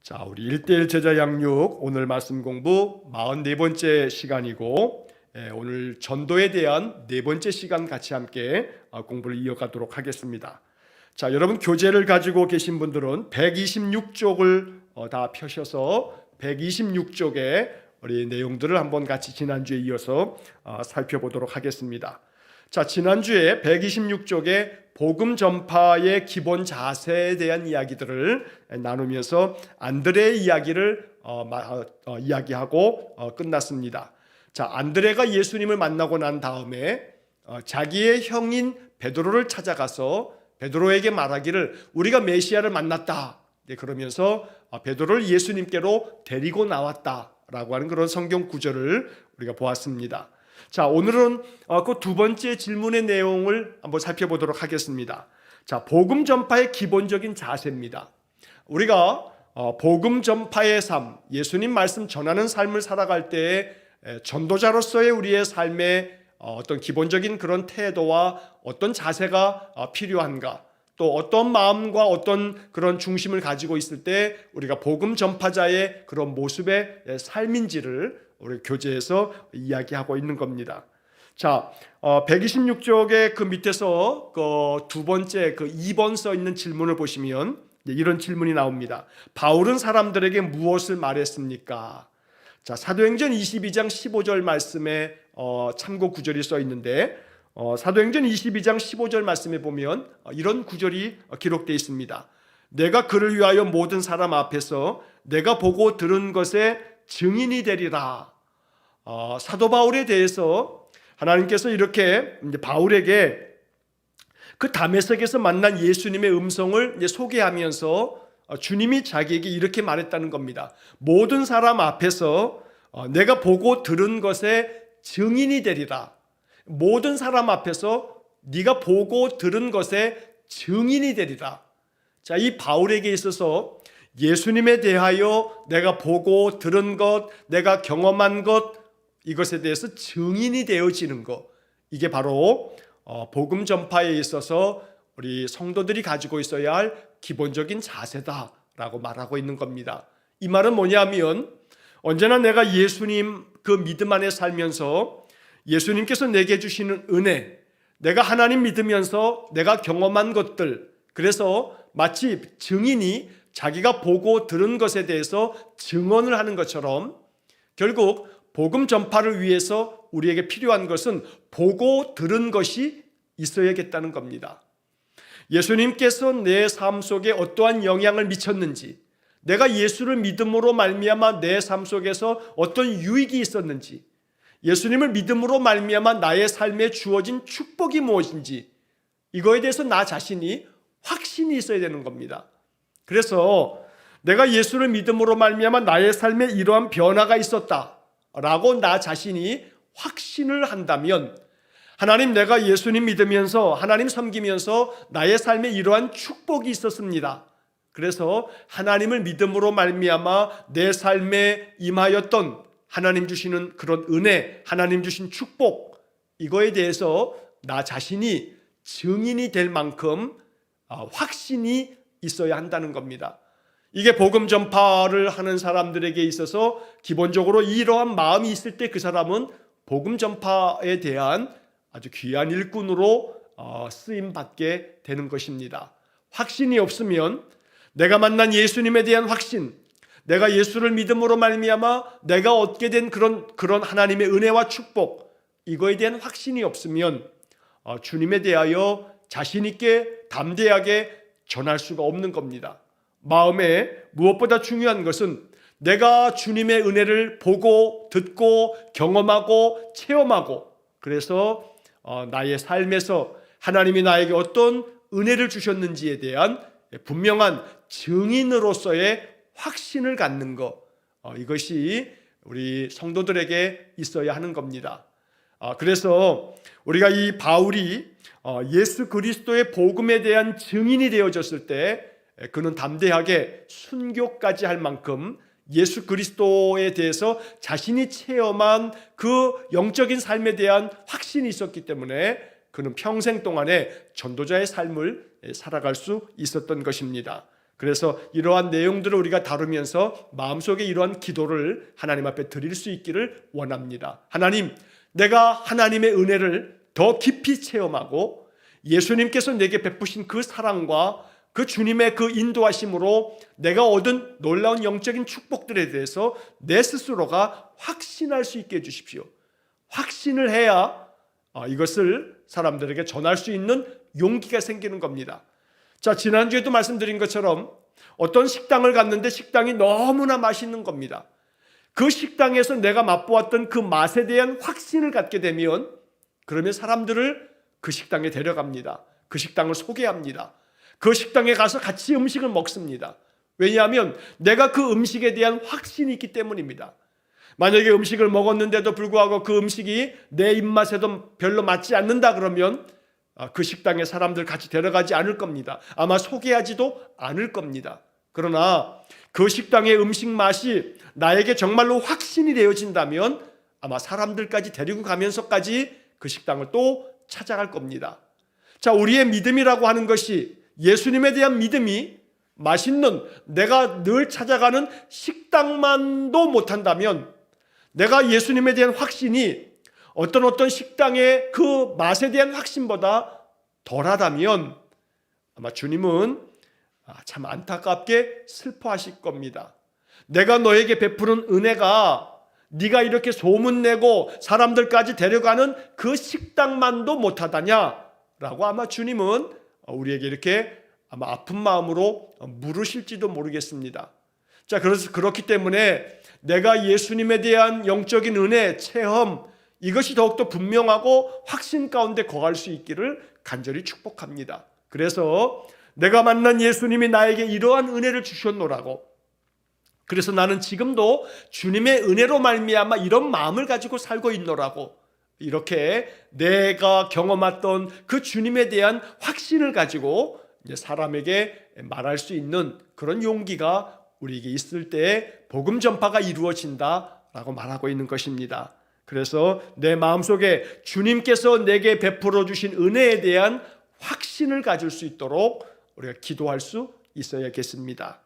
자, 우리 1:1 제자 양육 오늘 말씀 공부 44번째 시간이고, 오늘 전도에 대한 4번째 시간 같이 함께 공부를 이어가도록 하겠습니다. 자, 여러분 교재를 가지고 계신 분들은 126쪽을 다 펴셔서 126쪽의 우리 내용들을 한번 같이 지난주에 이어서 살펴보도록 하겠습니다. 자, 지난주에 126쪽에 복음 전파의 기본 자세에 대한 이야기들을 나누면서 안드레의 이야기를 이야기하고 끝났습니다. 자, 안드레가 예수님을 만나고 난 다음에 자기의 형인 베드로를 찾아가서 베드로에게 말하기를 우리가 메시아를 만났다. 그러면서 베드로를 예수님께로 데리고 나왔다라고 하는 그런 성경 구절을 우리가 보았습니다. 자, 오늘은 그 두 번째 질문의 내용을 한번 살펴보도록 하겠습니다. 자, 복음 전파의 기본적인 자세입니다. 우리가 복음 전파의 삶, 예수님 말씀 전하는 삶을 살아갈 때에 전도자로서의 우리의 삶의 어떤 기본적인 그런 태도와 어떤 자세가 필요한가, 또 어떤 마음과 어떤 그런 중심을 가지고 있을 때 우리가 복음 전파자의 그런 모습의 삶인지를 우리 교재에서 이야기하고 있는 겁니다. 자, 126쪽의 그 밑에서 그 두 번째 그 2번 써 있는 질문을 보시면 이런 질문이 나옵니다. 바울은 사람들에게 무엇을 말했습니까? 자, 사도행전 22장 15절 말씀에 참고 구절이 써 있는데, 사도행전 22장 15절 말씀에 보면 이런 구절이 기록되어 있습니다. 내가 그를 위하여 모든 사람 앞에서 내가 보고 들은 것에 증인이 되리라. 사도 바울에 대해서 하나님께서 이렇게 바울에게 그 다메섹에서 만난 예수님의 음성을 소개하면서 주님이 자기에게 이렇게 말했다는 겁니다. 모든 사람 앞에서 내가 보고 들은 것에 증인이 되리라. 모든 사람 앞에서 네가 보고 들은 것에 증인이 되리라. 자, 이 바울에게 있어서 예수님에 대하여 내가 보고 들은 것, 내가 경험한 것, 이것에 대해서 증인이 되어지는 것, 이게 바로 복음 전파에 있어서 우리 성도들이 가지고 있어야 할 기본적인 자세다라고 말하고 있는 겁니다. 이 말은 뭐냐면 언제나 내가 예수님 그 믿음 안에 살면서 예수님께서 내게 주시는 은혜, 내가 하나님 믿으면서 내가 경험한 것들, 그래서 마치 증인이 자기가 보고 들은 것에 대해서 증언을 하는 것처럼 결국 복음 전파를 위해서 우리에게 필요한 것은 보고 들은 것이 있어야겠다는 겁니다. 예수님께서 내 삶 속에 어떠한 영향을 미쳤는지, 내가 예수를 믿음으로 말미암아 내 삶 속에서 어떤 유익이 있었는지, 예수님을 믿음으로 말미암아 나의 삶에 주어진 축복이 무엇인지, 이거에 대해서 나 자신이 확신이 있어야 되는 겁니다. 그래서 내가 예수를 믿음으로 말미암아 나의 삶에 이러한 변화가 있었다라고 나 자신이 확신을 한다면, 하나님, 내가 예수님 믿으면서 하나님 섬기면서 나의 삶에 이러한 축복이 있었습니다. 그래서 하나님을 믿음으로 말미암아 내 삶에 임하였던 하나님 주시는 그런 은혜, 하나님 주신 축복, 이거에 대해서 나 자신이 증인이 될 만큼 확신이 있어야 한다는 겁니다. 이게 복음 전파를 하는 사람들에게 있어서 기본적으로 이러한 마음이 있을 때 그 사람은 복음 전파에 대한 아주 귀한 일꾼으로 쓰임받게 되는 것입니다. 확신이 없으면 내가 만난 예수님에 대한 확신, 내가 예수를 믿음으로 말미암아 내가 얻게 된 그런 하나님의 은혜와 축복, 이거에 대한 확신이 없으면 주님에 대하여 자신 있게 담대하게 전할 수가 없는 겁니다. 마음에 무엇보다 중요한 것은 내가 주님의 은혜를 보고 듣고 경험하고 체험하고, 그래서 나의 삶에서 하나님이 나에게 어떤 은혜를 주셨는지에 대한 분명한 증인으로서의 확신을 갖는 것, 이것이 우리 성도들에게 있어야 하는 겁니다. 그래서 우리가 이 바울이 예수 그리스도의 복음에 대한 증인이 되어졌을 때 그는 담대하게 순교까지 할 만큼 예수 그리스도에 대해서 자신이 체험한 그 영적인 삶에 대한 확신이 있었기 때문에 그는 평생 동안에 전도자의 삶을 살아갈 수 있었던 것입니다. 그래서 이러한 내용들을 우리가 다루면서 마음속에 이러한 기도를 하나님 앞에 드릴 수 있기를 원합니다. 하나님, 내가 하나님의 은혜를 더 깊이 체험하고 예수님께서 내게 베푸신 그 사랑과 그 주님의 그 인도하심으로 내가 얻은 놀라운 영적인 축복들에 대해서 내 스스로가 확신할 수 있게 해주십시오. 확신을 해야 이것을 사람들에게 전할 수 있는 용기가 생기는 겁니다. 자, 지난주에도 말씀드린 것처럼 어떤 식당을 갔는데 식당이 너무나 맛있는 겁니다. 그 식당에서 내가 맛보았던 그 맛에 대한 확신을 갖게 되면 그러면 사람들을 그 식당에 데려갑니다. 그 식당을 소개합니다. 그 식당에 가서 같이 음식을 먹습니다. 왜냐하면 내가 그 음식에 대한 확신이 있기 때문입니다. 만약에 음식을 먹었는데도 불구하고 그 음식이 내 입맛에도 별로 맞지 않는다 그러면 그 식당에 사람들 같이 데려가지 않을 겁니다. 아마 소개하지도 않을 겁니다. 그러나 그 식당의 음식 맛이 나에게 정말로 확신이 되어진다면 아마 사람들까지 데리고 가면서까지 그 식당을 또 찾아갈 겁니다. 자, 우리의 믿음이라고 하는 것이 예수님에 대한 믿음이 맛있는 내가 늘 찾아가는 식당만도 못한다면 내가 예수님에 대한 확신이 어떤 식당의 그 맛에 대한 확신보다 덜하다면 아마 주님은 참 안타깝게 슬퍼하실 겁니다. 내가 너에게 베푸는 은혜가 네가 이렇게 소문내고 사람들까지 데려가는 그 식당만도 못하다냐라고 아마 주님은 우리에게 이렇게 아마 아픈 마음으로 물으실지도 모르겠습니다. 자, 그래서 그렇기 때문에 내가 예수님에 대한 영적인 은혜, 체험 이것이 더욱더 분명하고 확신 가운데 거할 수 있기를 간절히 축복합니다. 그래서 내가 만난 예수님이 나에게 이러한 은혜를 주셨노라고, 그래서 나는 지금도 주님의 은혜로 말미암아 이런 마음을 가지고 살고 있노라고, 이렇게 내가 경험했던 그 주님에 대한 확신을 가지고 이제 사람에게 말할 수 있는 그런 용기가 우리에게 있을 때 복음 전파가 이루어진다라고 말하고 있는 것입니다. 그래서 내 마음속에 주님께서 내게 베풀어 주신 은혜에 대한 확신을 가질 수 있도록 우리가 기도할 수 있어야겠습니다.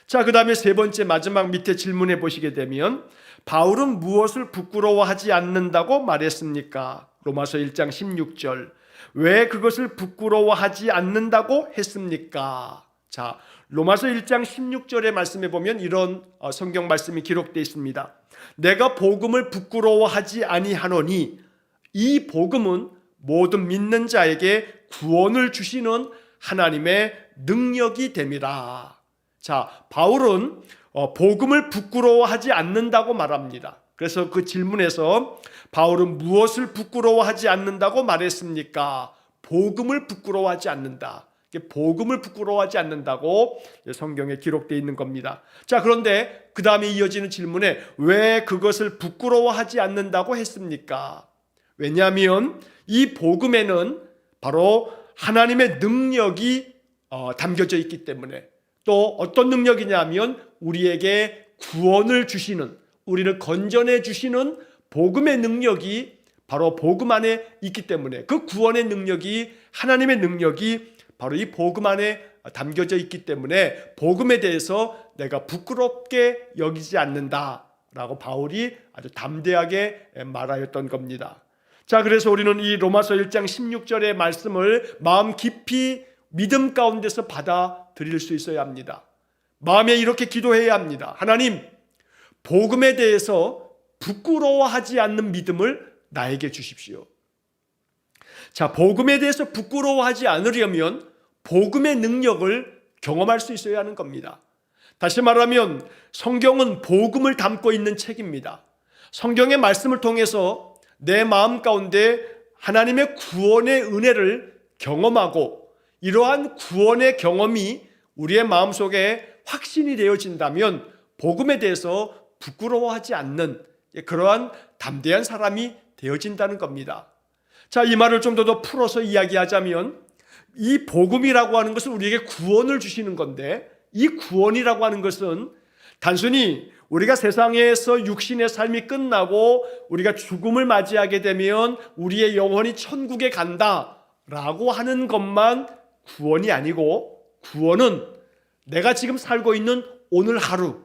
자, 그 다음에 세 번째 마지막 밑에 질문해 보시게 되면 바울은 무엇을 부끄러워하지 않는다고 말했습니까? 로마서 1장 16절. 왜 그것을 부끄러워하지 않는다고 했습니까? 자, 로마서 1장 16절의 말씀에 보면 이런 성경 말씀이 기록되어 있습니다. 내가 복음을 부끄러워하지 아니하노니 이 복음은 모든 믿는 자에게 구원을 주시는 하나님의 능력이 됨이라. 자, 바울은 복음을 부끄러워하지 않는다고 말합니다. 그래서 그 질문에서 바울은 무엇을 부끄러워하지 않는다고 말했습니까? 복음을 부끄러워하지 않는다. 복음을 부끄러워하지 않는다고 성경에 기록되어 있는 겁니다. 자, 그런데 그 다음에 이어지는 질문에 왜 그것을 부끄러워하지 않는다고 했습니까? 왜냐하면 이 복음에는 바로 하나님의 능력이 담겨져 있기 때문에, 또 어떤 능력이냐면 우리에게 구원을 주시는, 우리를 건져내 주시는 복음의 능력이 바로 복음 안에 있기 때문에, 그 구원의 능력이, 하나님의 능력이 바로 이 복음 안에 담겨져 있기 때문에 복음에 대해서 내가 부끄럽게 여기지 않는다라고 바울이 아주 담대하게 말하였던 겁니다. 자, 그래서 우리는 이 로마서 1장 16절의 말씀을 마음 깊이 믿음 가운데서 받아들일 수 있어야 합니다. 마음에 이렇게 기도해야 합니다. 하나님, 복음에 대해서 부끄러워하지 않는 믿음을 나에게 주십시오. 자, 복음에 대해서 부끄러워하지 않으려면 복음의 능력을 경험할 수 있어야 하는 겁니다. 다시 말하면 성경은 복음을 담고 있는 책입니다. 성경의 말씀을 통해서 내 마음 가운데 하나님의 구원의 은혜를 경험하고 이러한 구원의 경험이 우리의 마음속에 확신이 되어진다면 복음에 대해서 부끄러워하지 않는 그러한 담대한 사람이 되어진다는 겁니다. 자, 이 말을 좀 더 풀어서 이야기하자면 이 복음이라고 하는 것은 우리에게 구원을 주시는 건데, 이 구원이라고 하는 것은 단순히 우리가 세상에서 육신의 삶이 끝나고 우리가 죽음을 맞이하게 되면 우리의 영혼이 천국에 간다라고 하는 것만 구원이 아니고, 구원은 내가 지금 살고 있는 오늘 하루,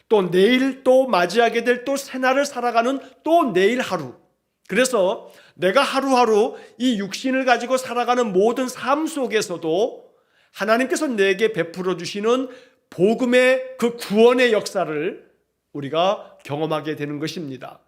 또 내일 또 맞이하게 될 또 새날을 살아가는 또 내일 하루. 그래서 내가 하루하루 이 육신을 가지고 살아가는 모든 삶 속에서도 하나님께서 내게 베풀어 주시는 복음의 그 구원의 역사를 우리가 경험하게 되는 것입니다.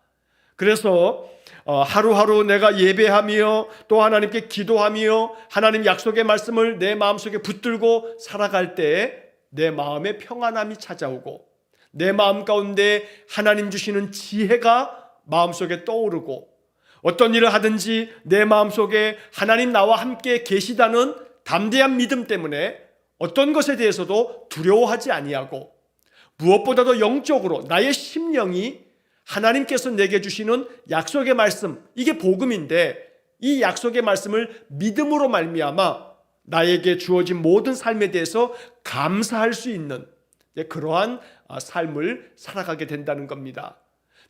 그래서 하루하루 내가 예배하며 또 하나님께 기도하며 하나님 약속의 말씀을 내 마음속에 붙들고 살아갈 때 내 마음에 평안함이 찾아오고 내 마음 가운데 하나님 주시는 지혜가 마음속에 떠오르고 어떤 일을 하든지 내 마음속에 하나님 나와 함께 계시다는 담대한 믿음 때문에 어떤 것에 대해서도 두려워하지 아니하고 무엇보다도 영적으로 나의 심령이 하나님께서 내게 주시는 약속의 말씀, 이게 복음인데 이 약속의 말씀을 믿음으로 말미암아 나에게 주어진 모든 삶에 대해서 감사할 수 있는 그러한 삶을 살아가게 된다는 겁니다.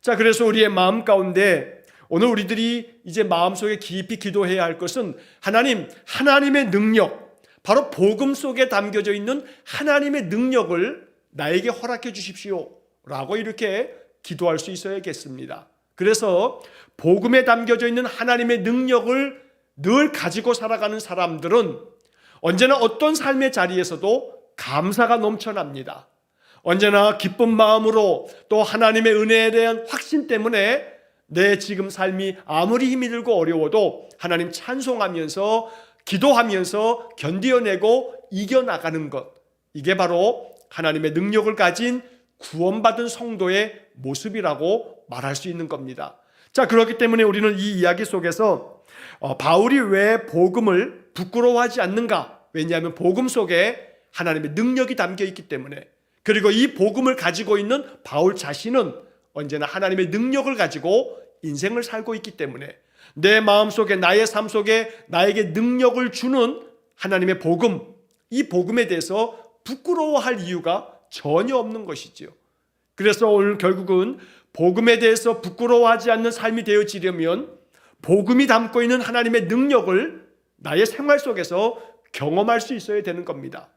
자, 그래서 우리의 마음 가운데 오늘 우리들이 이제 마음속에 깊이 기도해야 할 것은 하나님의 능력, 바로 복음 속에 담겨져 있는 하나님의 능력을 나에게 허락해 주십시오 라고 이렇게 기도할 수 있어야겠습니다. 그래서 복음에 담겨져 있는 하나님의 능력을 늘 가지고 살아가는 사람들은 언제나 어떤 삶의 자리에서도 감사가 넘쳐납니다. 언제나 기쁜 마음으로 또 하나님의 은혜에 대한 확신 때문에 내 지금 삶이 아무리 힘이 들고 어려워도 하나님 찬송하면서 기도하면서 견디어내고 이겨나가는 것, 이게 바로 하나님의 능력을 가진 구원받은 성도의 모습이라고 말할 수 있는 겁니다. 자, 그렇기 때문에 우리는 이 이야기 속에서 바울이 왜 복음을 부끄러워하지 않는가? 왜냐하면 복음 속에 하나님의 능력이 담겨 있기 때문에, 그리고 이 복음을 가지고 있는 바울 자신은 언제나 하나님의 능력을 가지고 인생을 살고 있기 때문에 내 마음속에 나의 삶 속에 나에게 능력을 주는 하나님의 복음, 이 복음에 대해서 부끄러워할 이유가 전혀 없는 것이지요. 그래서 오늘 결국은 복음에 대해서 부끄러워하지 않는 삶이 되어지려면 복음이 담고 있는 하나님의 능력을 나의 생활 속에서 경험할 수 있어야 되는 겁니다.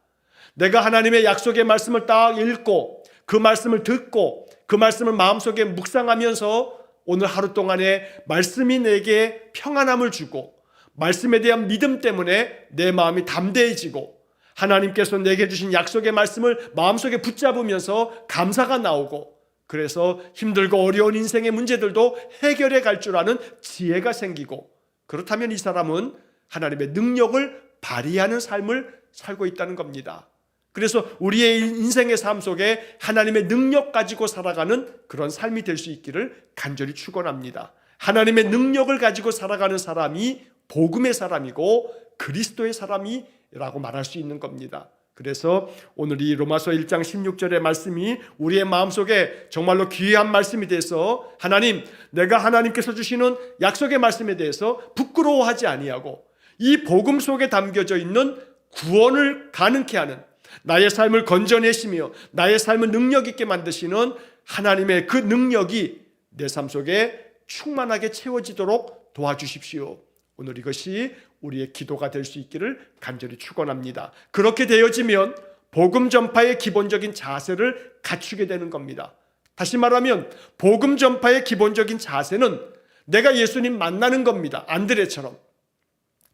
내가 하나님의 약속의 말씀을 딱 읽고 그 말씀을 듣고 그 말씀을 마음속에 묵상하면서 오늘 하루 동안에 말씀이 내게 평안함을 주고 말씀에 대한 믿음 때문에 내 마음이 담대해지고 하나님께서 내게 주신 약속의 말씀을 마음속에 붙잡으면서 감사가 나오고, 그래서 힘들고 어려운 인생의 문제들도 해결해 갈 줄 아는 지혜가 생기고, 그렇다면 이 사람은 하나님의 능력을 발휘하는 삶을 살고 있다는 겁니다. 그래서 우리의 인생의 삶 속에 하나님의 능력 가지고 살아가는 그런 삶이 될 수 있기를 간절히 축원합니다. 하나님의 능력을 가지고 살아가는 사람이 복음의 사람이고 그리스도의 사람이라고 말할 수 있는 겁니다. 그래서 오늘 이 로마서 1장 16절의 말씀이 우리의 마음속에 정말로 귀한 말씀이 돼서 내가 하나님께서 주시는 약속의 말씀에 대해서 부끄러워하지 아니하고 이 복음 속에 담겨져 있는 구원을 가능케 하는, 나의 삶을 건져내시며 나의 삶을 능력 있게 만드시는 하나님의 그 능력이 내 삶 속에 충만하게 채워지도록 도와주십시오. 오늘 이것이 우리의 기도가 될 수 있기를 간절히 축원합니다. 그렇게 되어지면 복음 전파의 기본적인 자세를 갖추게 되는 겁니다. 다시 말하면 복음 전파의 기본적인 자세는 내가 예수님 만나는 겁니다. 안드레처럼.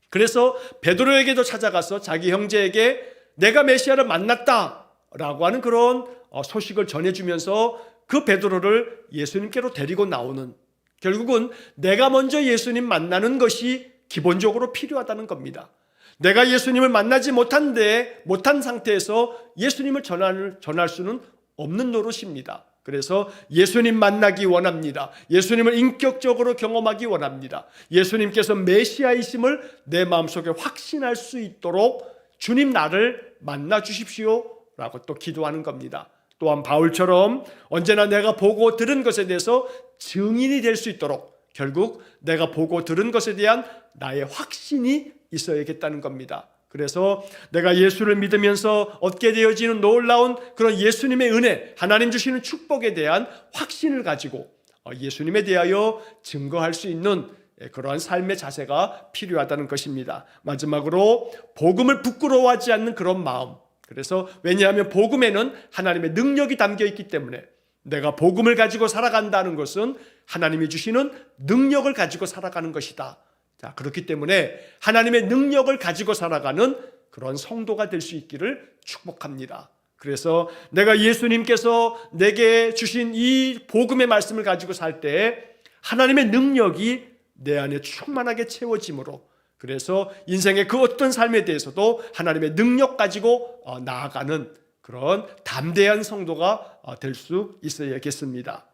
그래서 베드로에게도 찾아가서 자기 형제에게 내가 메시아를 만났다라고 하는 그런 소식을 전해주면서 그 베드로를 예수님께로 데리고 나오는, 결국은 내가 먼저 예수님 만나는 것이 기본적으로 필요하다는 겁니다. 내가 예수님을 만나지 못한 상태에서 예수님을 전할 수는 없는 노릇입니다. 그래서 예수님 만나기 원합니다. 예수님을 인격적으로 경험하기 원합니다. 예수님께서 메시아이심을 내 마음속에 확신할 수 있도록 주님 나를 만나 주십시오 라고 또 기도하는 겁니다. 또한 바울처럼 언제나 내가 보고 들은 것에 대해서 증인이 될 수 있도록 결국 내가 보고 들은 것에 대한 나의 확신이 있어야겠다는 겁니다. 그래서 내가 예수를 믿으면서 얻게 되어지는 놀라운 그런 예수님의 은혜, 하나님 주시는 축복에 대한 확신을 가지고 예수님에 대하여 증거할 수 있는 그러한 삶의 자세가 필요하다는 것입니다. 마지막으로 복음을 부끄러워하지 않는 그런 마음, 그래서 왜냐하면 복음에는 하나님의 능력이 담겨 있기 때문에 내가 복음을 가지고 살아간다는 것은 하나님이 주시는 능력을 가지고 살아가는 것이다. 자, 그렇기 때문에 하나님의 능력을 가지고 살아가는 그런 성도가 될 수 있기를 축복합니다. 그래서 내가 예수님께서 내게 주신 이 복음의 말씀을 가지고 살 때 하나님의 능력이 내 안에 충만하게 채워지므로, 그래서 인생의 그 어떤 삶에 대해서도 하나님의 능력 가지고 나아가는 그런 담대한 성도가 될 수 있어야겠습니다.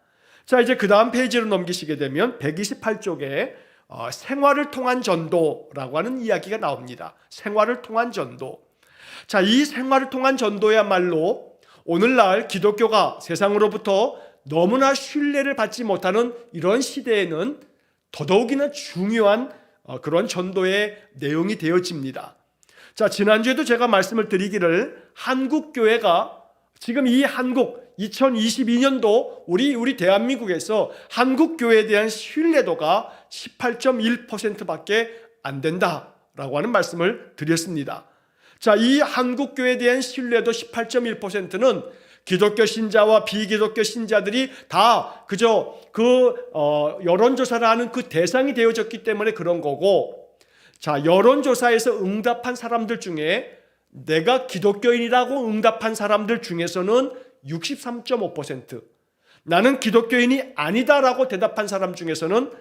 자, 이제 그 다음 페이지로 넘기시게 되면 128쪽에 생활을 통한 전도라고 하는 이야기가 나옵니다. 생활을 통한 전도. 자, 이 생활을 통한 전도야말로 오늘날 기독교가 세상으로부터 너무나 신뢰를 받지 못하는 이런 시대에는 더더욱이나 중요한 그런 전도의 내용이 되어집니다. 자, 지난주에도 제가 말씀을 드리기를 한국교회가 지금 이 한국 2022년도 우리 대한민국에서 한국교회에 대한 신뢰도가 18.1%밖에 안 된다라고 하는 말씀을 드렸습니다. 자, 이 한국교회에 대한 신뢰도 18.1%는 기독교 신자와 비기독교 신자들이 다 그저 여론조사를 하는 그 대상이 되어졌기 때문에 그런 거고, 자, 여론조사에서 응답한 사람들 중에 내가 기독교인이라고 응답한 사람들 중에서는 63.5%, 나는 기독교인이 아니다라고 대답한 사람 중에서는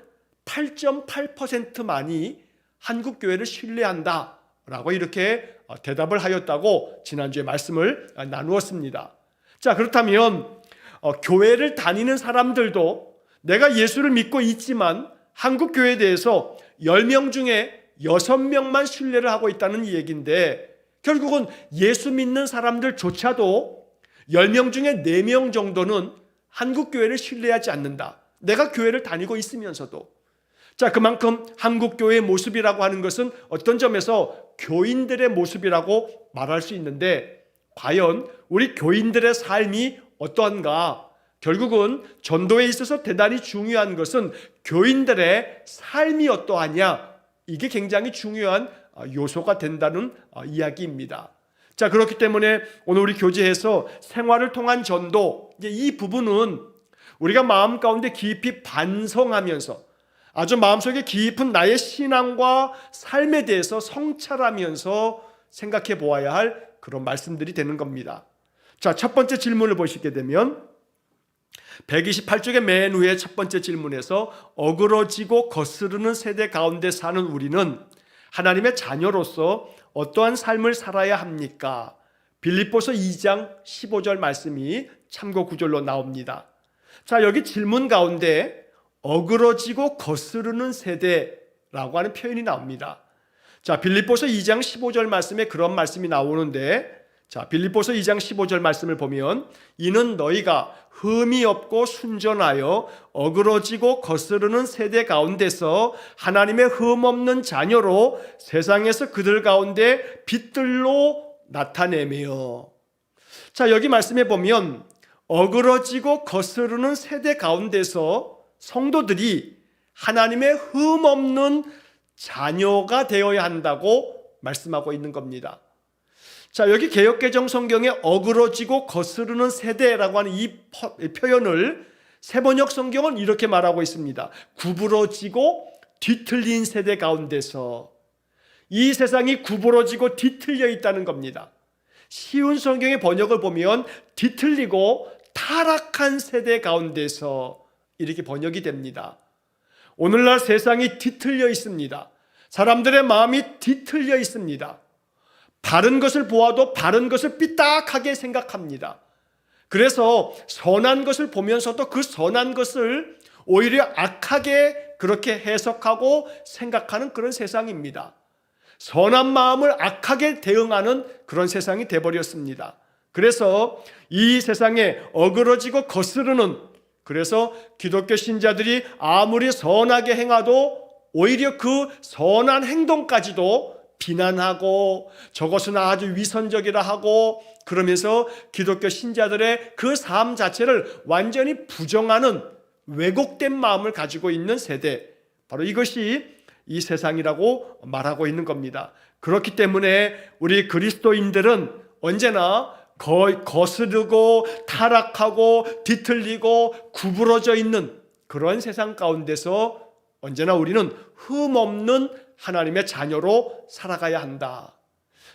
8.8%만이 한국교회를 신뢰한다라고 이렇게 대답을 하였다고 지난주에 말씀을 나누었습니다. 자, 그렇다면 교회를 다니는 사람들도 내가 예수를 믿고 있지만 한국교회에 대해서 10명 중에 6명만 신뢰를 하고 있다는 얘기인데, 결국은 예수 믿는 사람들조차도 10명 중에 4명 정도는 한국교회를 신뢰하지 않는다. 내가 교회를 다니고 있으면서도. 자, 그만큼 한국교회의 모습이라고 하는 것은 어떤 점에서 교인들의 모습이라고 말할 수 있는데, 과연 우리 교인들의 삶이 어떠한가? 결국은 전도에 있어서 대단히 중요한 것은 교인들의 삶이 어떠하냐? 이게 굉장히 중요한 요소가 된다는 이야기입니다. 자, 그렇기 때문에 오늘 우리 교제에서 생활을 통한 전도, 이제 이 부분은 우리가 마음 가운데 깊이 반성하면서 아주 마음속에 깊은 나의 신앙과 삶에 대해서 성찰하면서 생각해 보아야 할 그런 말씀들이 되는 겁니다. 자, 첫 번째 질문을 보시게 되면 128쪽의 맨 위에 첫 번째 질문에서 어그러지고 거스르는 세대 가운데 사는 우리는 하나님의 자녀로서 어떠한 삶을 살아야 합니까? 빌립보서 2장 15절 말씀이 참고 구절로 나옵니다. 자, 여기 질문 가운데 어그러지고 거스르는 세대라고 하는 표현이 나옵니다. 자, 빌립보서 2장 15절 말씀에 그런 말씀이 나오는데, 자, 빌립보서 2장 15절 말씀을 보면 이는 너희가 흠이 없고 순전하여 어그러지고 거스르는 세대 가운데서 하나님의 흠 없는 자녀로 세상에서 그들 가운데 빛들로 나타내며. 자, 여기 말씀해 보면 어그러지고 거스르는 세대 가운데서 성도들이 하나님의 흠 없는 자녀가 되어야 한다고 말씀하고 있는 겁니다. 자, 여기 개역개정 성경에 어그러지고 거스르는 세대라고 하는 이 표현을 세번역 성경은 이렇게 말하고 있습니다. 구부러지고 뒤틀린 세대 가운데서. 이 세상이 구부러지고 뒤틀려 있다는 겁니다. 쉬운 성경의 번역을 보면 뒤틀리고 타락한 세대 가운데서 이렇게 번역이 됩니다. 오늘날 세상이 뒤틀려 있습니다. 사람들의 마음이 뒤틀려 있습니다. 바른 것을 보아도 바른 것을 삐딱하게 생각합니다. 그래서 선한 것을 보면서도 그 선한 것을 오히려 악하게 그렇게 해석하고 생각하는 그런 세상입니다. 선한 마음을 악하게 대응하는 그런 세상이 돼버렸습니다. 그래서 이 세상에 어그러지고 거스르는, 그래서 기독교 신자들이 아무리 선하게 행하도 오히려 그 선한 행동까지도 비난하고 저것은 아주 위선적이라 하고, 그러면서 기독교 신자들의 그 삶 자체를 완전히 부정하는 왜곡된 마음을 가지고 있는 세대, 바로 이것이 이 세상이라고 말하고 있는 겁니다. 그렇기 때문에 우리 그리스도인들은 언제나 거스르고 타락하고 뒤틀리고 구부러져 있는 그런 세상 가운데서 언제나 우리는 흠없는 하나님의 자녀로 살아가야 한다.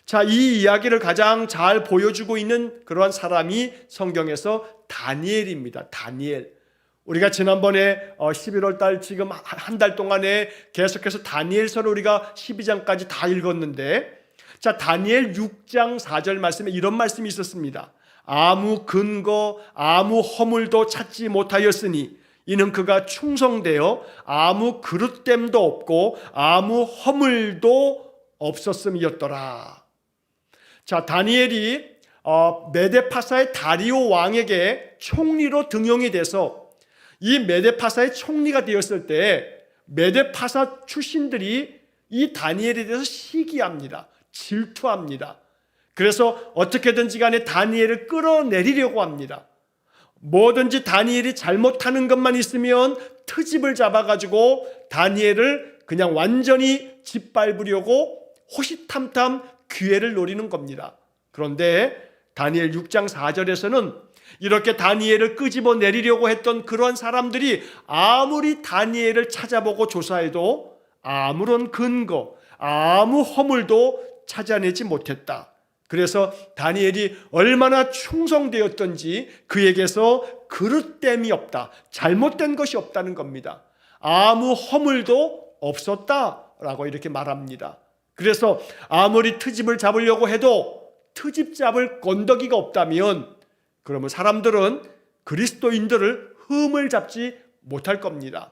자, 이 이야기를 가장 잘 보여주고 있는 그러한 사람이 성경에서 다니엘입니다. 다니엘. 우리가 지난번에 11월 달 지금 한 달 동안에 계속해서 다니엘서를 우리가 12장까지 다 읽었는데, 자, 다니엘 6장 4절 말씀에 이런 말씀이 있었습니다. 아무 근거, 아무 허물도 찾지 못하였으니 이는 그가 충성되어 아무 그릇됨도 없고 아무 허물도 없었음이었더라. 자, 다니엘이 메데파사의 다리오 왕에게 총리로 등용이 돼서 이 메데파사의 총리가 되었을 때 메데파사 출신들이 이 다니엘에 대해서 시기합니다. 질투합니다. 그래서 어떻게든지 간에 다니엘을 끌어내리려고 합니다. 뭐든지 다니엘이 잘못하는 것만 있으면 트집을 잡아가지고 다니엘을 그냥 완전히 짓밟으려고 호시탐탐 기회를 노리는 겁니다. 그런데 다니엘 6장 4절에서는 이렇게 다니엘을 끄집어내리려고 했던 그런 사람들이 아무리 다니엘을 찾아보고 조사해도 아무런 근거, 아무 허물도 찾아내지 못했다. 그래서 다니엘이 얼마나 충성되었던지 그에게서 그릇됨이 없다, 잘못된 것이 없다는 겁니다. 아무 허물도 없었다라고 이렇게 말합니다. 그래서 아무리 트집을 잡으려고 해도 트집 잡을 건더기가 없다면 그러면 사람들은 그리스도인들을 흠을 잡지 못할 겁니다.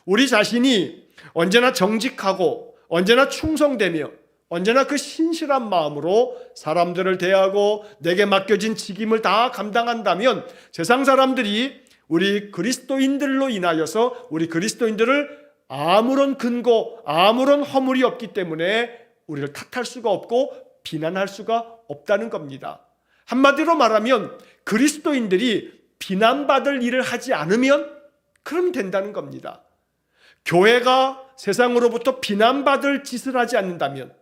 우리 자신이 언제나 정직하고 언제나 충성되며 언제나 그 신실한 마음으로 사람들을 대하고 내게 맡겨진 직임을 다 감당한다면 세상 사람들이 우리 그리스도인들로 인하여서 우리 그리스도인들을 아무런 근거, 아무런 허물이 없기 때문에 우리를 탓할 수가 없고 비난할 수가 없다는 겁니다. 한마디로 말하면 그리스도인들이 비난받을 일을 하지 않으면 그럼 된다는 겁니다. 교회가 세상으로부터 비난받을 짓을 하지 않는다면,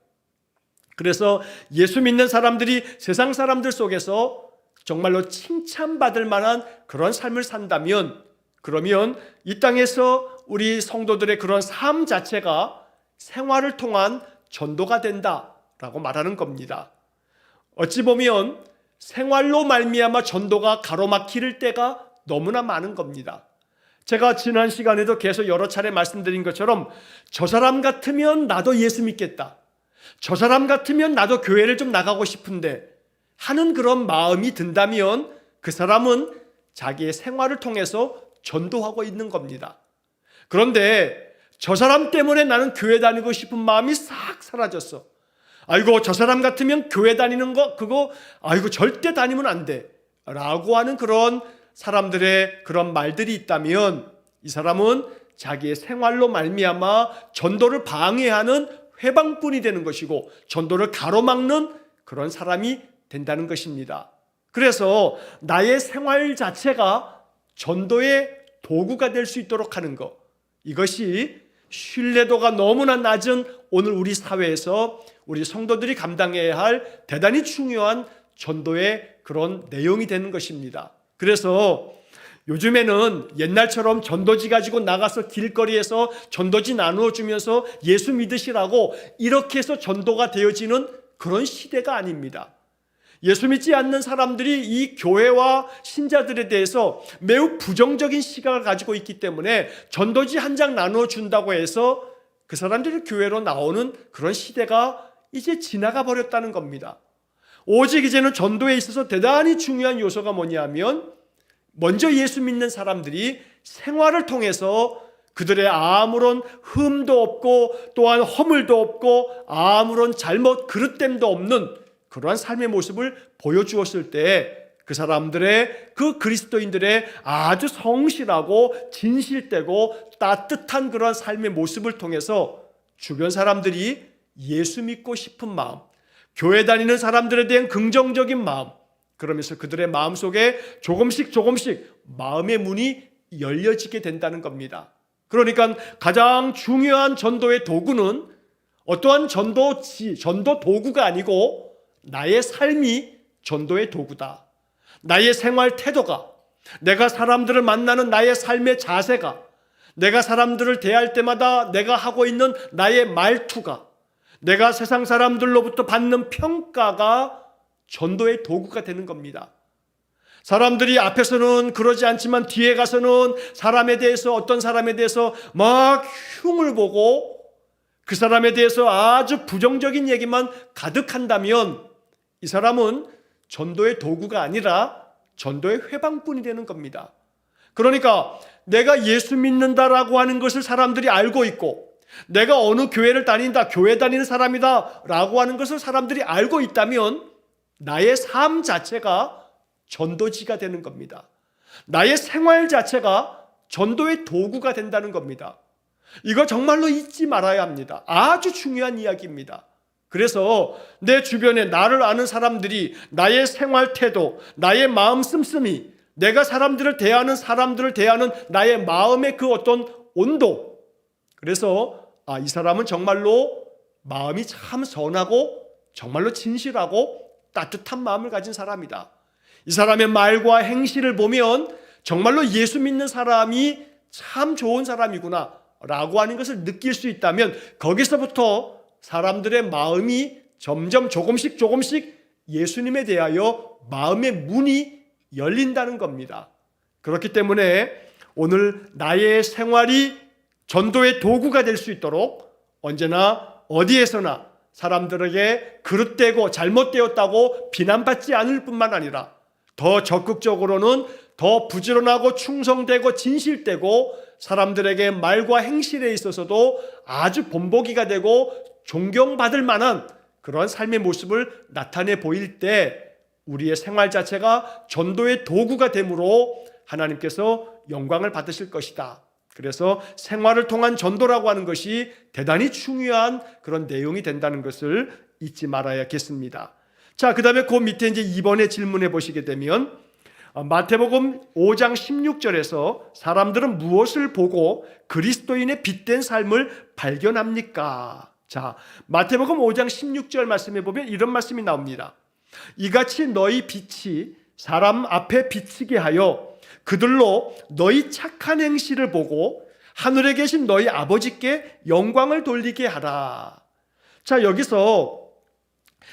그래서 예수 믿는 사람들이 세상 사람들 속에서 정말로 칭찬받을 만한 그런 삶을 산다면, 그러면 이 땅에서 우리 성도들의 그런 삶 자체가 생활을 통한 전도가 된다라고 말하는 겁니다. 어찌 보면 생활로 말미암아 전도가 가로막힐 때가 너무나 많은 겁니다. 제가 지난 시간에도 계속 여러 차례 말씀드린 것처럼 저 사람 같으면 나도 예수 믿겠다, 저 사람 같으면 나도 교회를 좀 나가고 싶은데 하는 그런 마음이 든다면 그 사람은 자기의 생활을 통해서 전도하고 있는 겁니다. 그런데 저 사람 때문에 나는 교회 다니고 싶은 마음이 싹 사라졌어. 아이고, 저 사람 같으면 교회 다니는 거 그거 아이고 절대 다니면 안 돼 라고 하는 그런 사람들의 그런 말들이 있다면 이 사람은 자기의 생활로 말미암아 전도를 방해하는 회방꾼이 되는 것이고 전도를 가로막는 그런 사람이 된다는 것입니다. 그래서 나의 생활 자체가 전도의 도구가 될 수 있도록 하는 것, 이것이 신뢰도가 너무나 낮은 오늘 우리 사회에서 우리 성도들이 감당해야 할 대단히 중요한 전도의 그런 내용이 되는 것입니다. 그래서 요즘에는 옛날처럼 전도지 가지고 나가서 길거리에서 전도지 나누어 주면서 예수 믿으시라고 이렇게 해서 전도가 되어지는 그런 시대가 아닙니다. 예수 믿지 않는 사람들이 이 교회와 신자들에 대해서 매우 부정적인 시각을 가지고 있기 때문에 전도지 한 장 나누어 준다고 해서 그 사람들이 교회로 나오는 그런 시대가 이제 지나가 버렸다는 겁니다. 오직 이제는 전도에 있어서 대단히 중요한 요소가 뭐냐면 먼저 예수 믿는 사람들이 생활을 통해서 그들의 아무런 흠도 없고 또한 허물도 없고 아무런 잘못 그릇됨도 없는 그러한 삶의 모습을 보여주었을 때 그 사람들의 그 그리스도인들의 아주 성실하고 진실되고 따뜻한 그러한 삶의 모습을 통해서 주변 사람들이 예수 믿고 싶은 마음, 교회 다니는 사람들에 대한 긍정적인 마음, 그러면서 그들의 마음속에 조금씩 마음의 문이 열려지게 된다는 겁니다. 그러니까 가장 중요한 전도의 도구는 어떠한 전도 도구가 아니고 나의 삶이 전도의 도구다. 나의 생활 태도가, 내가 사람들을 만나는 나의 삶의 자세가, 내가 사람들을 대할 때마다 내가 하고 있는 나의 말투가, 내가 세상 사람들로부터 받는 평가가 전도의 도구가 되는 겁니다. 사람들이 앞에서는 그러지 않지만 뒤에 가서는 사람에 대해서, 어떤 사람에 대해서 막 흉을 보고 그 사람에 대해서 아주 부정적인 얘기만 가득한다면 이 사람은 전도의 도구가 아니라 전도의 회방꾼이 되는 겁니다. 그러니까 내가 예수 믿는다라고 하는 것을 사람들이 알고 있고, 내가 어느 교회를 다닌다, 교회 다니는 사람이다 라고 하는 것을 사람들이 알고 있다면 나의 삶 자체가 전도지가 되는 겁니다. 나의 생활 자체가 전도의 도구가 된다는 겁니다. 이거 정말로 잊지 말아야 합니다. 아주 중요한 이야기입니다. 그래서 내 주변에 나를 아는 사람들이 나의 생활 태도, 나의 마음 씀씀이, 내가 사람들을 대하는 나의 마음의 그 어떤 온도, 그래서 이 사람은 정말로 마음이 참 선하고 정말로 진실하고 따뜻한 마음을 가진 사람이다. 이 사람의 말과 행실을 보면 정말로 예수 믿는 사람이 참 좋은 사람이구나 라고 하는 것을 느낄 수 있다면, 거기서부터 사람들의 마음이 점점 조금씩 예수님에 대하여 마음의 문이 열린다는 겁니다. 그렇기 때문에 오늘 나의 생활이 전도의 도구가 될 수 있도록 언제나 어디에서나 사람들에게 그릇되고 잘못되었다고 비난받지 않을 뿐만 아니라 더 적극적으로는 더 부지런하고 충성되고 진실되고 사람들에게 말과 행실에 있어서도 아주 본보기가 되고 존경받을 만한 그런 삶의 모습을 나타내 보일 때 우리의 생활 자체가 전도의 도구가 되므로 하나님께서 영광을 받으실 것이다. 그래서 생활을 통한 전도라고 하는 것이 대단히 중요한 그런 내용이 된다는 것을 잊지 말아야겠습니다. 자, 그 다음에 그 밑에 이제 2번에 질문해 보시게 되면 마태복음 5장 16절에서 사람들은 무엇을 보고 그리스도인의 빛된 삶을 발견합니까? 자, 마태복음 5장 16절 말씀해 보면 이런 말씀이 나옵니다. 이같이 너희 빛이 사람 앞에 비치게 하여 그들로 너희 착한 행실을 보고 하늘에 계신 너희 아버지께 영광을 돌리게 하라. 자, 여기서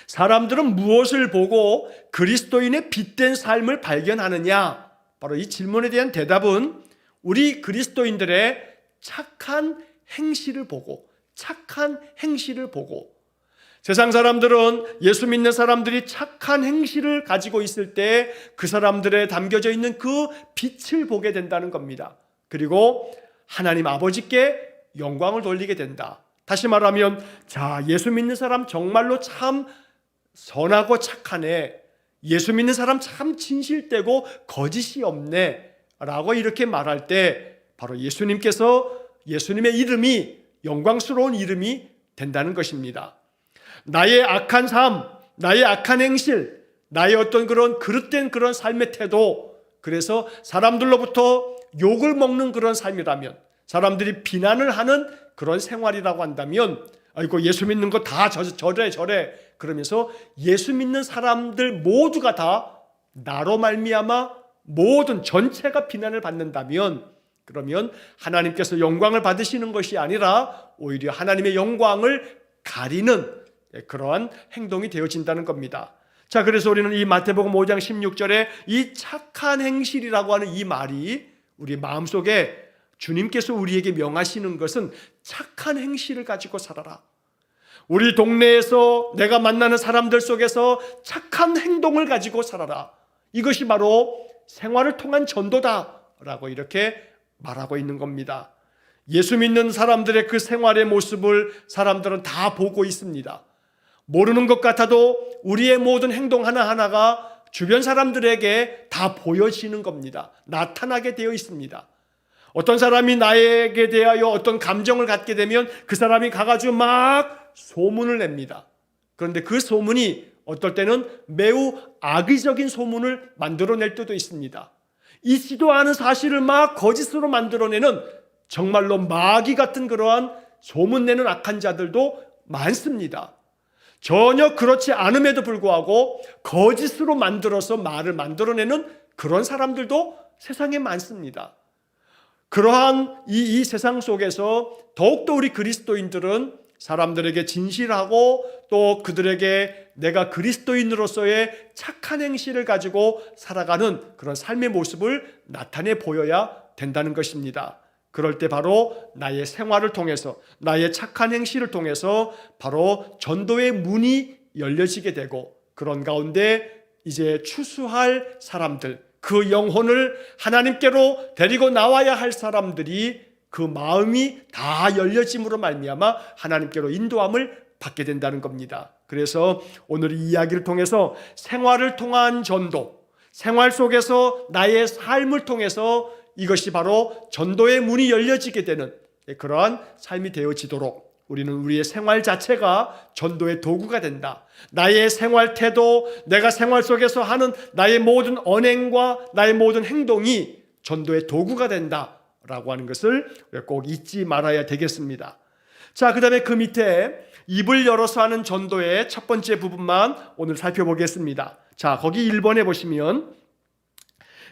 사람들은 무엇을 보고 그리스도인의 빛된 삶을 발견하느냐? 바로 이 질문에 대한 대답은 우리 그리스도인들의 착한 행실을 보고, 세상 사람들은, 예수 믿는 사람들이 착한 행실을 가지고 있을 때 그 사람들에 담겨져 있는 그 빛을 보게 된다는 겁니다. 그리고 하나님 아버지께 영광을 돌리게 된다. 다시 말하면, 자, 예수 믿는 사람 정말로 참 선하고 착하네, 예수 믿는 사람 참 진실되고 거짓이 없네 라고 이렇게 말할 때 바로 예수님의 이름이 영광스러운 이름이 된다는 것입니다. 나의 악한 삶, 나의 악한 행실, 나의 어떤 그런 그릇된 그런 삶의 태도, 그래서 사람들로부터 욕을 먹는 그런 삶이라면, 사람들이 비난을 하는 그런 생활이라고 한다면, 아이고 예수 믿는 거 다 저래 그러면서 예수 믿는 사람들 모두가 다 나로 말미암아 모든 전체가 비난을 받는다면, 그러면 하나님께서 영광을 받으시는 것이 아니라 오히려 하나님의 영광을 가리는 그러한 행동이 되어진다는 겁니다. 자, 그래서 우리는 이 마태복음 5장 16절에 이 착한 행실이라고 하는 이 말이 우리 마음속에 주님께서 우리에게 명하시는 것은 착한 행실을 가지고 살아라. 우리 동네에서 내가 만나는 사람들 속에서 착한 행동을 가지고 살아라. 이것이 바로 생활을 통한 전도다라고 이렇게 말하고 있는 겁니다. 예수 믿는 사람들의 그 생활의 모습을 사람들은 다 보고 있습니다. 모르는 것 같아도 우리의 모든 행동 하나하나가 주변 사람들에게 다 보여지는 겁니다. 나타나게 되어 있습니다. 어떤 사람이 나에게 대하여 어떤 감정을 갖게 되면 그 사람이 가가지고 막 소문을 냅니다. 그런데 그 소문이 어떨 때는 매우 악의적인 소문을 만들어낼 때도 있습니다. 있지도 않은 사실을 막 거짓으로 만들어내는 정말로 마귀 같은 그러한 소문내는 악한 자들도 많습니다. 전혀 그렇지 않음에도 불구하고 거짓으로 만들어서 말을 만들어내는 그런 사람들도 세상에 많습니다. 그러한 이 세상 속에서 더욱더 우리 그리스도인들은 사람들에게 진실하고 또 그들에게 내가 그리스도인으로서의 착한 행실을 가지고 살아가는 그런 삶의 모습을 나타내 보여야 된다는 것입니다. 그럴 때 바로 나의 생활을 통해서, 나의 착한 행실을 통해서 바로 전도의 문이 열려지게 되고, 그런 가운데 이제 추수할 사람들, 그 영혼을 하나님께로 데리고 나와야 할 사람들이 그 마음이 다 열려짐으로 말미암아 하나님께로 인도함을 받게 된다는 겁니다. 그래서 오늘 이 이야기를 통해서 생활을 통한 전도, 생활 속에서 나의 삶을 통해서 이것이 바로 전도의 문이 열려지게 되는 그러한 삶이 되어지도록 우리는 우리의 생활 자체가 전도의 도구가 된다. 나의 생활 태도, 내가 생활 속에서 하는 나의 모든 언행과 나의 모든 행동이 전도의 도구가 된다라고 하는 것을 꼭 잊지 말아야 되겠습니다. 자, 그 다음에 그 밑에 입을 열어서 하는 전도의 첫 번째 부분만 오늘 살펴보겠습니다. 자, 거기 1번에 보시면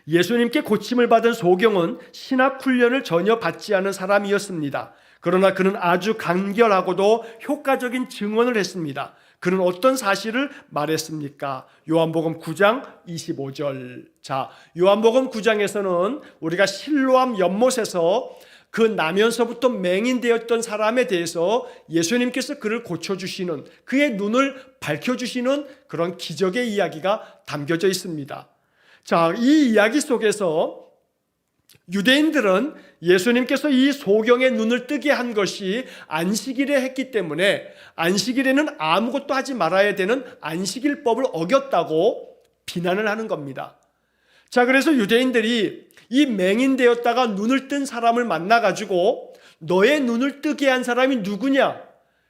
예수님께 고침을 받은 소경은 신학 훈련을 전혀 받지 않은 사람이었습니다. 그러나 그는 아주 간결하고도 효과적인 증언을 했습니다. 그는 어떤 사실을 말했습니까? 요한복음 9장 25절. 자, 요한복음 9장에서는 우리가 실로암 연못에서 그 나면서부터 맹인되었던 사람에 대해서 예수님께서 그를 고쳐주시는, 그의 눈을 밝혀주시는 그런 기적의 이야기가 담겨져 있습니다. 자, 이 이야기 속에서 유대인들은 예수님께서 이 소경의 눈을 뜨게 한 것이 안식일에 했기 때문에 안식일에는 아무것도 하지 말아야 되는 안식일법을 어겼다고 비난을 하는 겁니다. 자, 그래서 유대인들이 이 맹인되었다가 눈을 뜬 사람을 만나가지고 너의 눈을 뜨게 한 사람이 누구냐?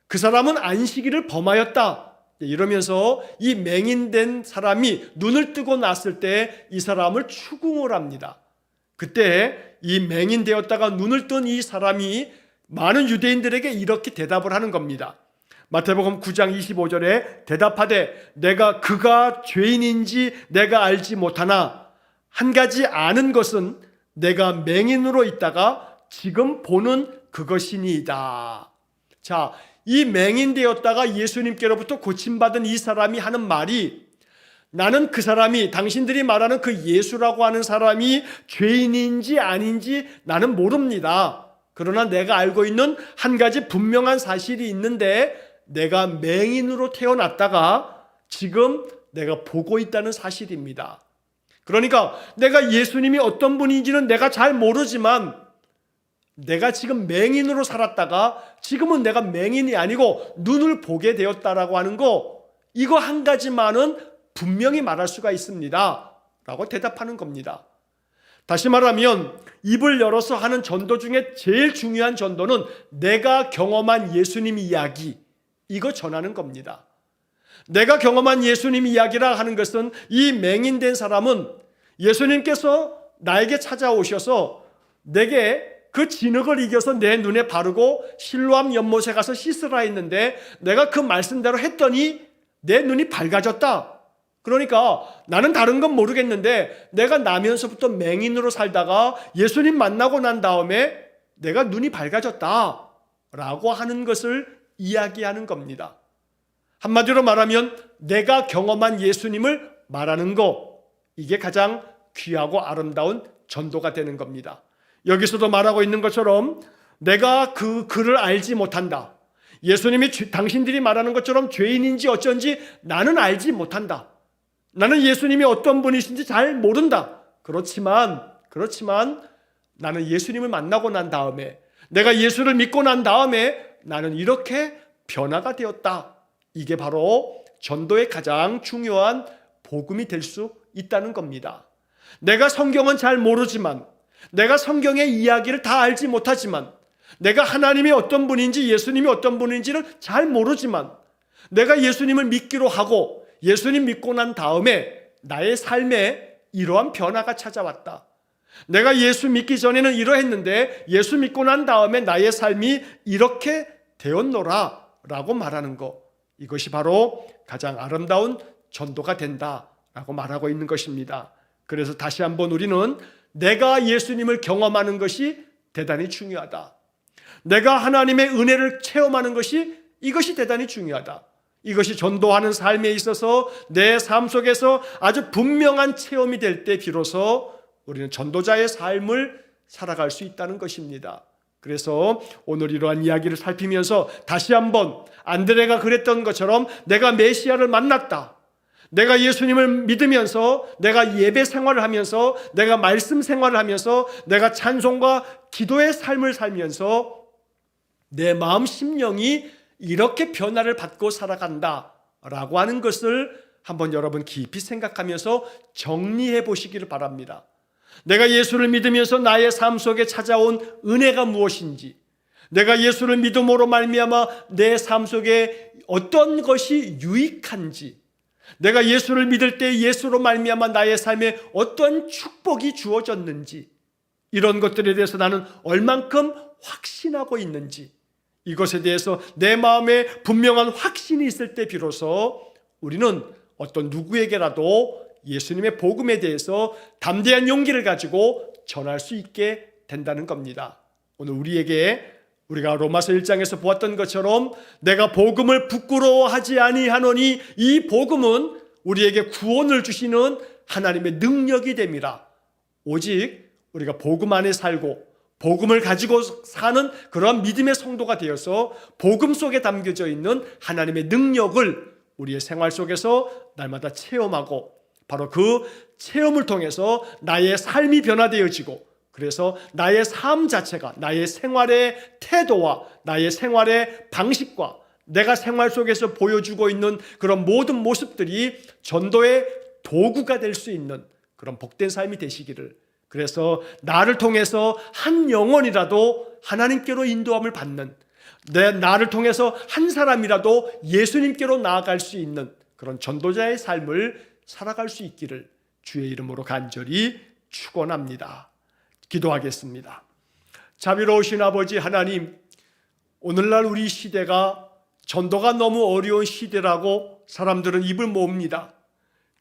그 사람은 안식일을 범하였다. 이러면서 이 맹인된 사람이 눈을 뜨고 났을 때 이 사람을 추궁을 합니다. 그때 이 맹인되었다가 눈을 뜬 이 사람이 많은 유대인들에게 이렇게 대답을 하는 겁니다. 마태복음 9장 25절에 대답하되 내가 그가 죄인인지 내가 알지 못하나 한 가지 아는 것은 내가 맹인으로 있다가 지금 보는 그것이니이다. 자, 이 맹인되었다가 예수님께로부터 고침받은 이 사람이 하는 말이 나는 그 사람이 당신들이 말하는 그 예수라고 하는 사람이 죄인인지 아닌지 나는 모릅니다. 그러나 내가 알고 있는 한 가지 분명한 사실이 있는데 내가 맹인으로 태어났다가 지금 내가 보고 있다는 사실입니다. 그러니까 내가 예수님이 어떤 분인지는 내가 잘 모르지만 내가 지금 맹인으로 살았다가 지금은 내가 맹인이 아니고 눈을 보게 되었다라고 하는 거, 이거 한 가지만은 분명히 말할 수가 있습니다 라고 대답하는 겁니다. 다시 말하면 입을 열어서 하는 전도 중에 제일 중요한 전도는 내가 경험한 예수님 이야기, 이거 전하는 겁니다. 내가 경험한 예수님 이야기라 하는 것은 이 맹인된 사람은 예수님께서 나에게 찾아오셔서 내게 그 진흙을 이겨서 내 눈에 바르고 실로암 연못에 가서 씻으라 했는데 내가 그 말씀대로 했더니 내 눈이 밝아졌다. 그러니까 나는 다른 건 모르겠는데 내가 나면서부터 맹인으로 살다가 예수님 만나고 난 다음에 내가 눈이 밝아졌다 라고 하는 것을 이야기하는 겁니다. 한마디로 말하면 내가 경험한 예수님을 말하는 거, 이게 가장 귀하고 아름다운 전도가 되는 겁니다. 여기서도 말하고 있는 것처럼 내가 그를 알지 못한다. 예수님이 당신들이 말하는 것처럼 죄인인지 어쩐지 나는 알지 못한다. 나는 예수님이 어떤 분이신지 잘 모른다. 그렇지만 나는 예수님을 만나고 난 다음에, 내가 예수를 믿고 난 다음에 나는 이렇게 변화가 되었다. 이게 바로 전도의 가장 중요한 복음이 될 수 있다는 겁니다. 내가 성경은 잘 모르지만, 내가 성경의 이야기를 다 알지 못하지만, 내가 하나님이 어떤 분인지 예수님이 어떤 분인지를 잘 모르지만 내가 예수님을 믿기로 하고 예수님 믿고 난 다음에 나의 삶에 이러한 변화가 찾아왔다. 내가 예수 믿기 전에는 이러했는데 예수 믿고 난 다음에 나의 삶이 이렇게 되었노라 라고 말하는 거, 이것이 바로 가장 아름다운 전도가 된다라고 말하고 있는 것입니다. 그래서 다시 한번 우리는 내가 예수님을 경험하는 것이 대단히 중요하다. 내가 하나님의 은혜를 체험하는 것이 이것이 대단히 중요하다. 이것이 전도하는 삶에 있어서 내 삶 속에서 아주 분명한 체험이 될 때 비로소 우리는 전도자의 삶을 살아갈 수 있다는 것입니다. 그래서 오늘 이러한 이야기를 살피면서 다시 한번 안드레가 그랬던 것처럼 내가 메시아를 만났다. 내가 예수님을 믿으면서 내가 예배 생활을 하면서 내가 말씀 생활을 하면서 내가 찬송과 기도의 삶을 살면서 내 마음 심령이 이렇게 변화를 받고 살아간다라고 하는 것을 한번 여러분 깊이 생각하면서 정리해 보시기를 바랍니다. 내가 예수를 믿으면서 나의 삶 속에 찾아온 은혜가 무엇인지, 내가 예수를 믿음으로 말미암아 내 삶 속에 어떤 것이 유익한지, 내가 예수를 믿을 때 예수로 말미암아 나의 삶에 어떤 축복이 주어졌는지, 이런 것들에 대해서 나는 얼만큼 확신하고 있는지, 이것에 대해서 내 마음에 분명한 확신이 있을 때 비로소 우리는 어떤 누구에게라도 예수님의 복음에 대해서 담대한 용기를 가지고 전할 수 있게 된다는 겁니다. 오늘 우리가 로마서 1장에서 보았던 것처럼 내가 복음을 부끄러워하지 아니하노니 이 복음은 우리에게 구원을 주시는 하나님의 능력이 됩니다. 오직 우리가 복음 안에 살고 복음을 가지고 사는 그런 믿음의 성도가 되어서 복음 속에 담겨져 있는 하나님의 능력을 우리의 생활 속에서 날마다 체험하고 바로 그 체험을 통해서 나의 삶이 변화되어지고 그래서 나의 삶 자체가 나의 생활의 태도와 나의 생활의 방식과 내가 생활 속에서 보여주고 있는 그런 모든 모습들이 전도의 도구가 될 수 있는 그런 복된 삶이 되시기를, 그래서 나를 통해서 한 영혼이라도 하나님께로 인도함을 받는, 나를 통해서 한 사람이라도 예수님께로 나아갈 수 있는 그런 전도자의 삶을 살아갈 수 있기를 주의 이름으로 간절히 축원합니다. 기도하겠습니다. 자비로우신 아버지 하나님, 오늘날 우리 시대가 전도가 너무 어려운 시대라고 사람들은 입을 모읍니다.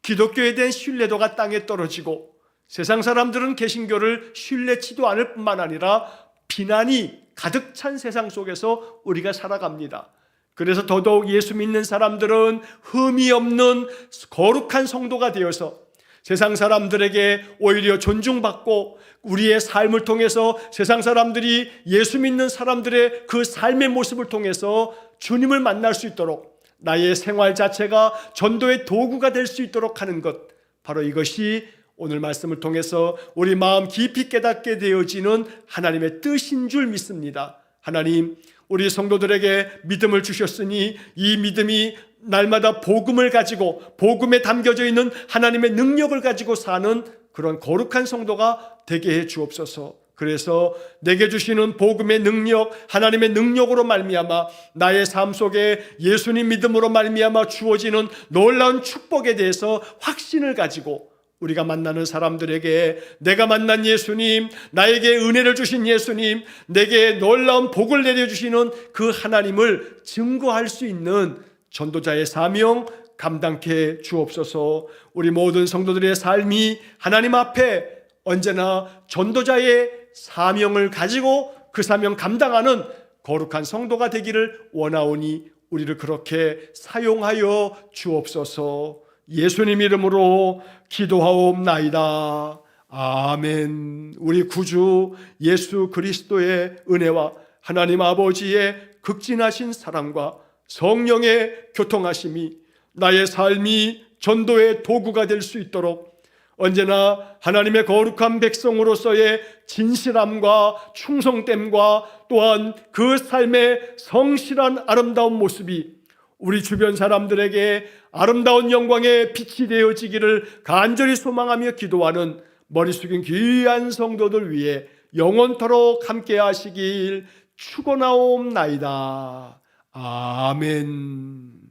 기독교에 대한 신뢰도가 땅에 떨어지고 세상 사람들은 개신교를 신뢰치도 않을 뿐만 아니라 비난이 가득 찬 세상 속에서 우리가 살아갑니다. 그래서 더더욱 예수 믿는 사람들은 흠이 없는 거룩한 성도가 되어서 세상 사람들에게 오히려 존중받고 우리의 삶을 통해서 세상 사람들이 예수 믿는 사람들의 그 삶의 모습을 통해서 주님을 만날 수 있도록 나의 생활 자체가 전도의 도구가 될 수 있도록 하는 것, 바로 이것이 오늘 말씀을 통해서 우리 마음 깊이 깨닫게 되어지는 하나님의 뜻인 줄 믿습니다. 하나님, 우리 성도들에게 믿음을 주셨으니 이 믿음이 날마다 복음을 가지고 복음에 담겨져 있는 하나님의 능력을 가지고 사는 그런 거룩한 성도가 되게 해 주옵소서. 그래서 내게 주시는 복음의 능력, 하나님의 능력으로 말미암아 나의 삶 속에 예수님 믿음으로 말미암아 주어지는 놀라운 축복에 대해서 확신을 가지고 우리가 만나는 사람들에게 내가 만난 예수님, 나에게 은혜를 주신 예수님, 내게 놀라운 복을 내려주시는 그 하나님을 증거할 수 있는 전도자의 사명 감당케 주옵소서. 우리 모든 성도들의 삶이 하나님 앞에 언제나 전도자의 사명을 가지고 그 사명 감당하는 거룩한 성도가 되기를 원하오니 우리를 그렇게 사용하여 주옵소서. 예수님 이름으로 기도하옵나이다. 아멘. 우리 구주 예수 그리스도의 은혜와 하나님 아버지의 극진하신 사랑과 성령의 교통하심이 나의 삶이 전도의 도구가 될 수 있도록 언제나 하나님의 거룩한 백성으로서의 진실함과 충성됨과 또한 그 삶의 성실한 아름다운 모습이 우리 주변 사람들에게 아름다운 영광의 빛이 되어지기를 간절히 소망하며 기도하는 머리 숙인 귀한 성도들 위해 영원토록 함께 하시길 축원하옵나이다. 아멘.